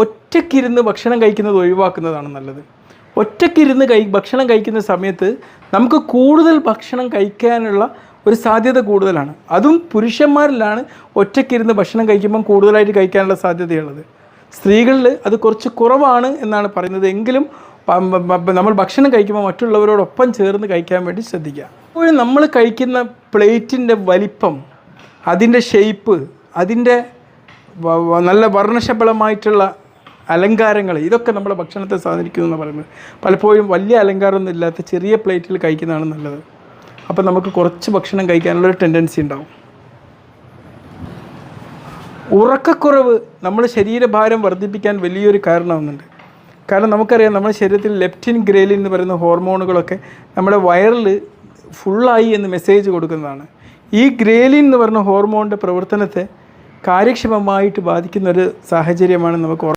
ഒറ്റയ്ക്കിരുന്ന് ഭക്ഷണം കഴിക്കുന്നത് ഒഴിവാക്കുന്നതാണ് നല്ലത്. ഒറ്റയ്ക്കിരുന്ന് ഭക്ഷണം കഴിക്കുന്ന സമയത്ത് നമുക്ക് കൂടുതൽ ഭക്ഷണം കഴിക്കാനുള്ള ഒരു സാധ്യത കൂടുതലാണ്. അതും പുരുഷന്മാരിലാണ് ഒറ്റയ്ക്കിരുന്ന് ഭക്ഷണം കഴിക്കുമ്പം കൂടുതലായിട്ട് കഴിക്കാനുള്ള സാധ്യതയുള്ളത്. സ്ത്രീകളിൽ അത് കുറച്ച് കുറവാണ് എന്നാണ് പറയുന്നത്. എങ്കിലും നമ്മൾ ഭക്ഷണം കഴിക്കുമ്പോൾ മറ്റുള്ളവരോടൊപ്പം ചേർന്ന് കഴിക്കാൻ വേണ്ടി ശ്രദ്ധിക്കുക. അപ്പോൾ നമ്മൾ കഴിക്കുന്ന പ്ലേറ്റിൻ്റെ വലിപ്പം, അതിൻ്റെ ഷേപ്പ്, അതിൻ്റെ നല്ല വർണ്ണശബളമായിട്ടുള്ള അലങ്കാരങ്ങൾ, ഇതൊക്കെ നമ്മുടെ ഭക്ഷണത്തെ സ്വാധീനിക്കുന്നു എന്ന് പറയുന്നത്. പലപ്പോഴും വലിയ അലങ്കാരമൊന്നും ഇല്ലാത്ത ചെറിയ പ്ലേറ്റിൽ കഴിക്കുന്നതാണ് നല്ലത്. അപ്പോൾ നമുക്ക് കുറച്ച് ഭക്ഷണം കഴിക്കാനുള്ളൊരു ടെൻഡൻസി ഉണ്ടാവും. ഉറക്കക്കുറവ് നമ്മുടെ ശരീരഭാരം വർദ്ധിപ്പിക്കാൻ വലിയൊരു കാരണമാകുന്നുണ്ട്. കാരണം നമുക്കറിയാം, നമ്മുടെ ശരീരത്തിൽ ലെപ്റ്റിൻ, ഗ്രേലിൻ എന്ന് പറയുന്ന ഹോർമോണുകളൊക്കെ നമ്മുടെ വയറിൽ ഫുള്ളായി എന്ന് മെസ്സേജ് കൊടുക്കുന്നതാണ്. ഈ ഗ്രേലിൻ എന്ന് പറയുന്ന ഹോർമോണിൻ്റെ പ്രവർത്തനത്തെ കാര്യക്ഷമമായിട്ട് ബാധിക്കുന്നൊരു സാഹചര്യമാണ് നമുക്ക്